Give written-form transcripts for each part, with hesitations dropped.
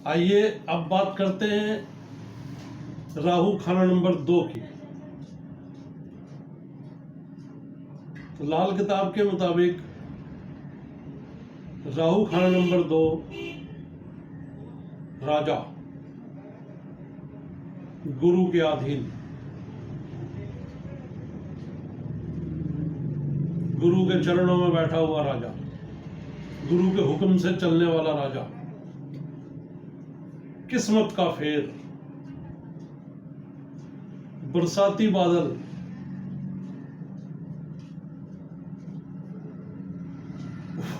आइए अब बात करते हैं राहु खाना नंबर 2 की। तो लाल किताब के मुताबिक राहु खाना नंबर 2 राजा, गुरु के अधीन, गुरु के चरणों में बैठा हुआ राजा, गुरु के हुक्म से चलने वाला राजा, किस्मत का फेर, बरसाती बादल,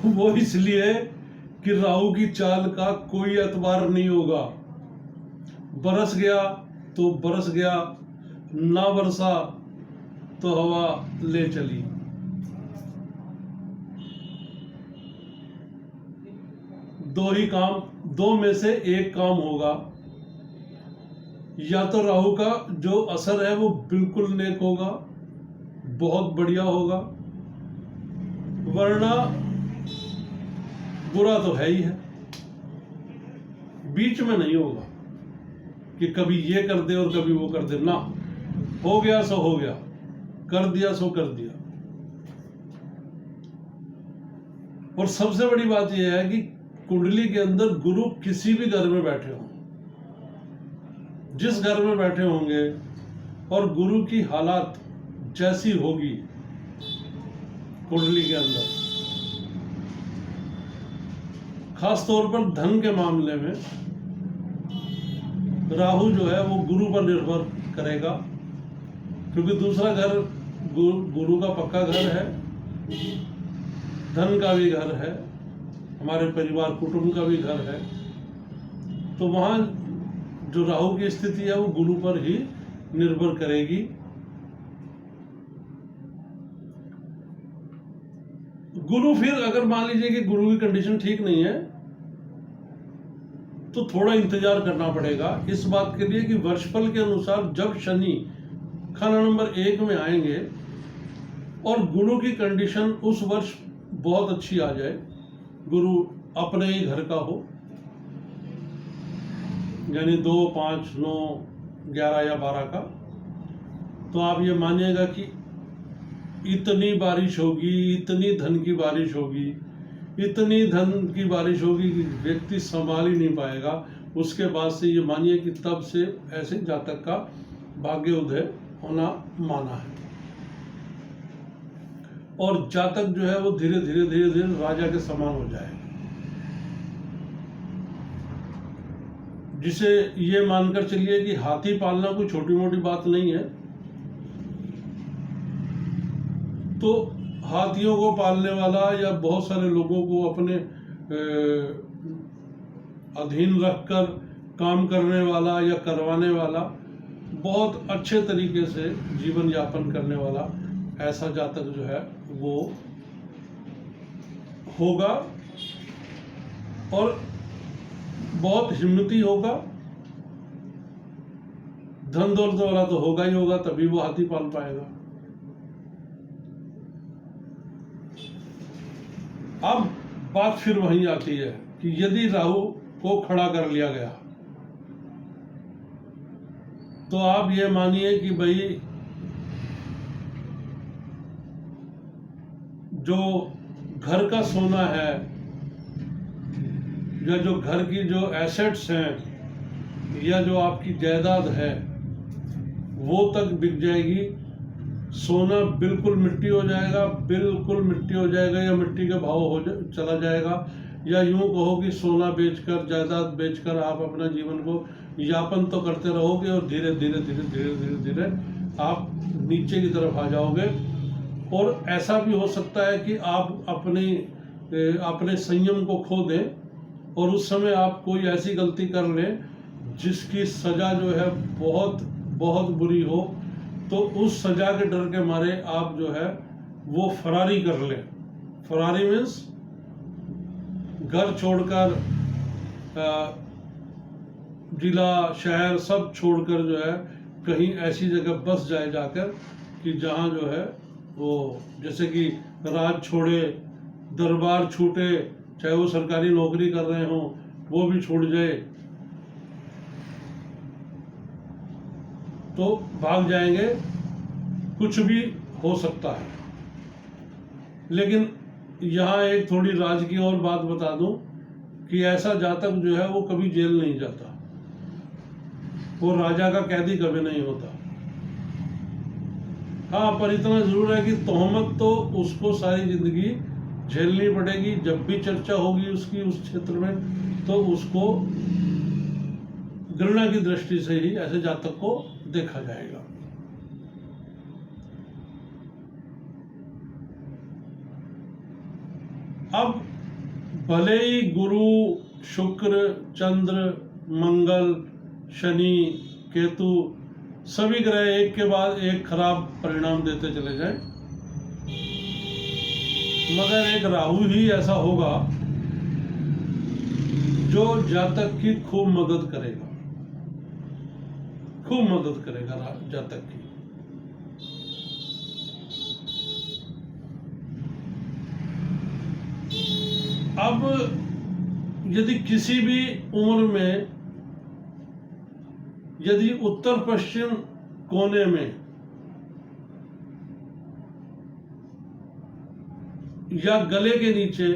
वो इसलिए कि राहु की चाल का कोई एतबार नहीं होगा। बरस गया तो बरस गया, ना बरसा तो हवा ले चली। दो ही काम, दो में से एक काम होगा। या तो राहु का जो असर है वो बिल्कुल नेक होगा, बहुत बढ़िया होगा, वरना बुरा तो है ही है। बीच में नहीं होगा कि कभी ये कर दे और कभी वो कर दे, ना, हो गया सो हो गया, कर दिया सो कर दिया। और सबसे बड़ी बात यह है कि कुंडली के अंदर गुरु किसी भी घर में बैठे हों, जिस घर में बैठे होंगे, और गुरु की हालात जैसी होगी कुंडली के अंदर, खास तौर पर धन के मामले में राहु जो है वो गुरु पर निर्भर करेगा, क्योंकि दूसरा घर गुरु का पक्का घर है, धन का भी घर है, हमारे परिवार कुटुंब का भी घर है। तो वहां जो राहु की स्थिति है वो गुरु पर ही निर्भर करेगी। गुरु फिर अगर मान लीजिए कि गुरु की कंडीशन ठीक नहीं है तो थोड़ा इंतजार करना पड़ेगा इस बात के लिए कि वर्षफल के अनुसार जब शनि खाना नंबर 1 में आएंगे और गुरु की कंडीशन उस वर्ष बहुत अच्छी आ जाए, गुरु अपने ही घर का हो, यानी 2, 5, 9, 11 या 12 का, तो आप ये मानिएगा कि इतनी बारिश होगी, इतनी धन की बारिश होगी, इतनी धन की बारिश होगी कि व्यक्ति संभाल ही नहीं पाएगा। उसके बाद से ये मानिए कि तब से ऐसे जातक का भाग्य उदय होना माना है। और जातक जो है वो धीरे धीरे राजा के समान हो जाएगा, जिसे ये मानकर चलिए कि हाथी पालना कोई छोटी मोटी बात नहीं है। तो हाथियों को पालने वाला या बहुत सारे लोगों को अपने अधीन रखकर काम करने वाला या करवाने वाला, बहुत अच्छे तरीके से जीवन यापन करने वाला ऐसा जातक जो है वो होगा, और बहुत हिम्मती होगा। धन दौलत वाला तो होगा ही होगा, तभी वो हाथी पाल पाएगा। अब बात फिर वहीं आती है कि यदि राहु को खड़ा कर लिया गया तो आप ये मानिए कि भाई जो घर का सोना है या जो घर की जो एसेट्स हैं या जो आपकी जायदाद है वो तक बिक जाएगी। सोना बिल्कुल मिट्टी हो जाएगा, बिल्कुल मिट्टी हो जाएगा, या मिट्टी का भाव हो चला जाएगा, या यूं कहो कि सोना बेचकर, जायदाद बेचकर आप अपना जीवन को यापन तो करते रहोगे और धीरे धीरे आप नीचे की तरफ आ जाओगे। और ऐसा भी हो सकता है कि आप अपने संयम को खो दें और उस समय आप कोई ऐसी गलती कर लें जिसकी सजा जो है बहुत बहुत बुरी हो, तो उस सजा के डर के मारे आप जो है वो फरारी कर लें। फरारी मीन्स घर छोड़कर, जिला शहर सब छोड़कर जो है कहीं ऐसी जगह बस जाए जाकर कि जहां जो है वो, जैसे कि राज छोड़े, दरबार छूटे, चाहे वो सरकारी नौकरी कर रहे हों वो भी छूट जाए, तो भाग जाएंगे, कुछ भी हो सकता है। लेकिन यहाँ एक थोड़ी राज की और बात बता दूं कि ऐसा जातक जो है वो कभी जेल नहीं जाता, वो राजा का कैदी कभी नहीं होता। हाँ, पर इतना जरूर है कि तोहमत तो उसको सारी जिंदगी झेलनी पड़ेगी। जब भी चर्चा होगी उसकी उस क्षेत्र में, तो उसको घृणा की दृष्टि से ही ऐसे जातक को देखा जाएगा। अब भले ही गुरु, शुक्र, चंद्र, मंगल, शनि, केतु सभी ग्रह एक के बाद एक खराब परिणाम देते चले जाएं, मगर एक राहु ही ऐसा होगा जो जातक की खूब मदद करेगा, खूब मदद करेगा जातक की। अब यदि किसी भी उम्र में यदि उत्तर पश्चिम कोने में या गले के नीचे,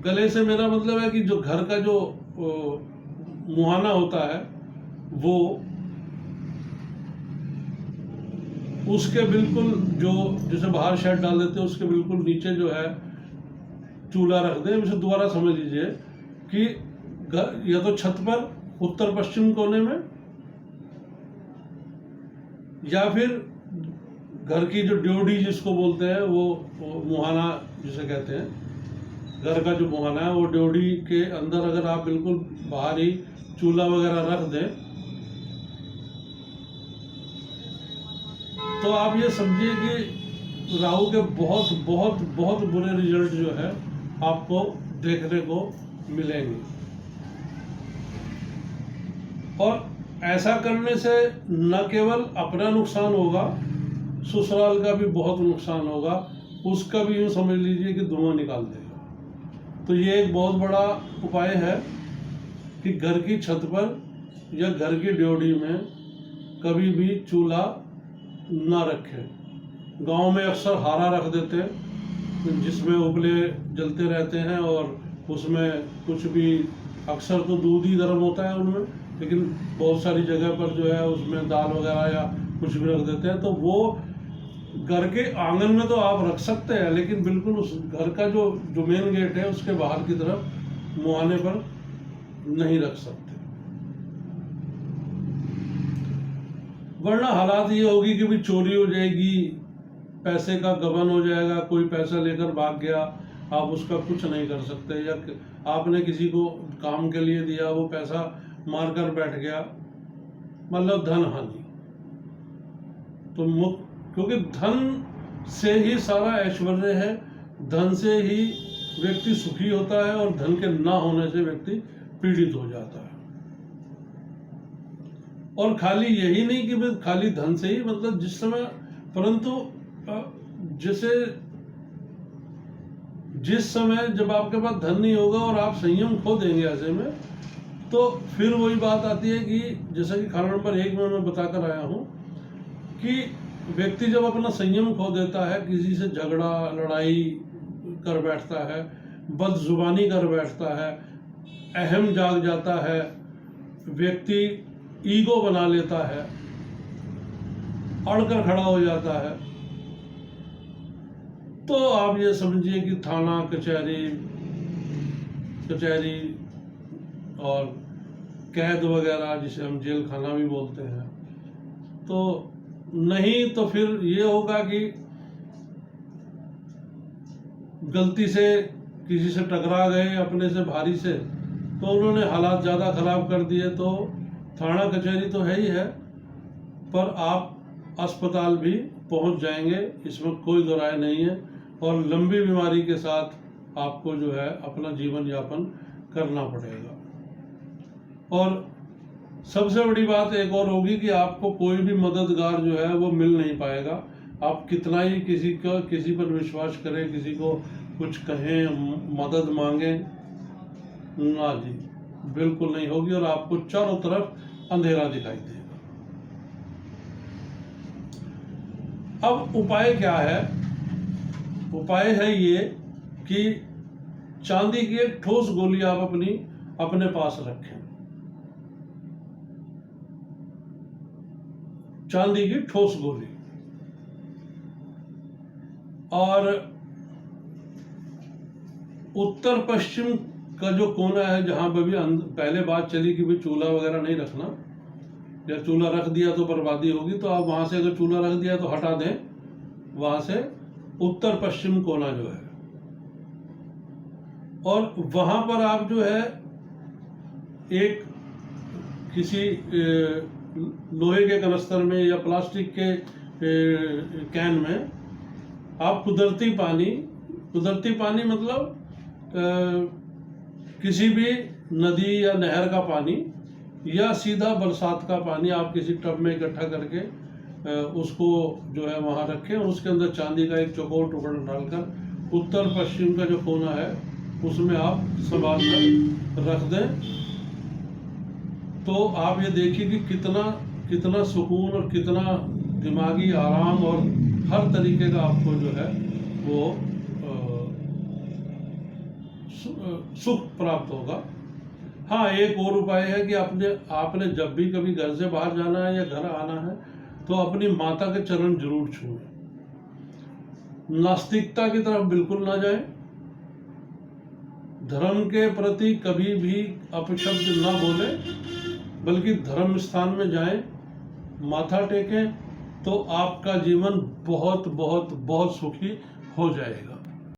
गले से मेरा मतलब है कि जो घर का जो मुहाना होता है वो उसके बिल्कुल जो जैसे बाहर शेड डाल देते हैं उसके बिल्कुल नीचे जो है चूल्हा रख दें। उसे दोबारा समझ लीजिए कि या तो छत पर उत्तर पश्चिम कोने में, या फिर घर की जो ड्योढ़ी जिसको बोलते हैं वो मुहाना जिसे कहते हैं, घर का जो मुहाना है वो ड्योढ़ी के अंदर अगर आप बिल्कुल बाहर ही चूल्हा वगैरह रख दें तो आप ये समझिए कि राहु के बहुत बहुत बहुत बुरे रिजल्ट जो है आपको देखने को मिलेंगे। और ऐसा करने से न केवल अपना नुकसान होगा, ससुराल का भी बहुत नुकसान होगा, उसका भी यूँ समझ लीजिए कि धुआं निकाल देगा। तो ये एक बहुत बड़ा उपाय है कि घर की छत पर या घर की ड्योढ़ी में कभी भी चूल्हा ना रखें। गांव में अक्सर हारा रख देते हैं जिसमें उपले जलते रहते हैं और उसमें कुछ भी, अक्सर तो दूध ही गर्म होता है उनमें, लेकिन बहुत सारी जगह पर जो है उसमें दाल वगैरह या कुछ भी रख देते हैं। तो वो घर के आंगन में तो आप रख सकते हैं, लेकिन बिल्कुल उस घर का जो मेन गेट है उसके बाहर की तरफ मुहाने पर नहीं रख सकते, वरना हालात ये होगी कि भी चोरी हो जाएगी, पैसे का गबन हो जाएगा, कोई पैसा लेकर भाग गया, आप उसका कुछ नहीं कर सकते, या आपने किसी को काम के लिए दिया वो पैसा मारकर बैठ गया, मतलब धन हानि। तो क्योंकि धन से ही सारा ऐश्वर्य है, धन से ही व्यक्ति सुखी होता है और धन के ना होने से व्यक्ति पीड़ित हो जाता है। और खाली यही नहीं कि खाली धन से ही, मतलब जिस समय, परंतु जिस समय जब आपके पास धन नहीं होगा और आप संयम खो देंगे ऐसे में, तो फिर वही बात आती है कि जैसा कि कारण नंबर 1 में मैं बताकर आया हूं कि व्यक्ति जब अपना संयम खो देता है, किसी से झगड़ा लड़ाई कर बैठता है, बदजुबानी कर बैठता है, अहम जाग जाता है, व्यक्ति ईगो बना लेता है, अड़कर खड़ा हो जाता है, तो आप ये समझिए कि थाना कचहरी और कैद वगैरह, जिसे हम जेल खाना भी बोलते हैं, तो नहीं तो फिर ये होगा कि गलती से किसी से टकरा गए अपने से भारी से, तो उन्होंने हालात ज़्यादा खराब कर दिए, तो थाना कचहरी तो है ही है, पर आप अस्पताल भी पहुंच जाएंगे, इसमें कोई दो राय नहीं है। और लंबी बीमारी के साथ आपको जो है अपना जीवन यापन करना पड़ेगा। और सबसे बड़ी बात एक और होगी कि आपको कोई भी मददगार जो है वो मिल नहीं पाएगा। आप कितना ही किसी पर विश्वास करें, किसी को कुछ कहें, मदद मांगें, ना जी, बिल्कुल नहीं होगी। और आपको चारों तरफ अंधेरा दिखाई देगा। अब उपाय क्या है? उपाय है ये कि चांदी की एक ठोस गोली आप अपने पास रखें। चांदी की ठोस गोली। और उत्तर पश्चिम का जो कोना है, जहां पर भी पहले बात चली कि भाई चूल्हा वगैरह नहीं रखना, या चूल्हा रख दिया तो बर्बादी होगी, तो आप वहां से अगर चूल्हा रख दिया तो हटा दें, वहां से उत्तर पश्चिम कोना जो है, और वहां पर आप जो है एक किसी लोहे के कनस्तर में या प्लास्टिक के कैन में आप कुदरती पानी मतलब किसी भी नदी या नहर का पानी या सीधा बरसात का पानी आप किसी टब में इकट्ठा करके उसको जो है वहाँ रखें, और उसके अंदर चांदी का एक चौकोर टुकड़ा डालकर उत्तर पश्चिम का जो कोना है उसमें आप संभाल कर रख दें। तो आप ये देखिए कि कितना सुकून और कितना दिमागी आराम और हर तरीके का आपको जो है वो सुख प्राप्त होगा। हाँ, एक और उपाय है कि आपने जब भी कभी घर से बाहर जाना है या घर आना है तो अपनी माता के चरण जरूर छुएं। नास्तिकता की तरफ बिल्कुल ना जाएं, धर्म के प्रति कभी भी अपशब्द ना बोलें, बल्कि धर्म स्थान में जाएं, माथा टेकें, तो आपका जीवन बहुत बहुत बहुत सुखी हो जाएगा।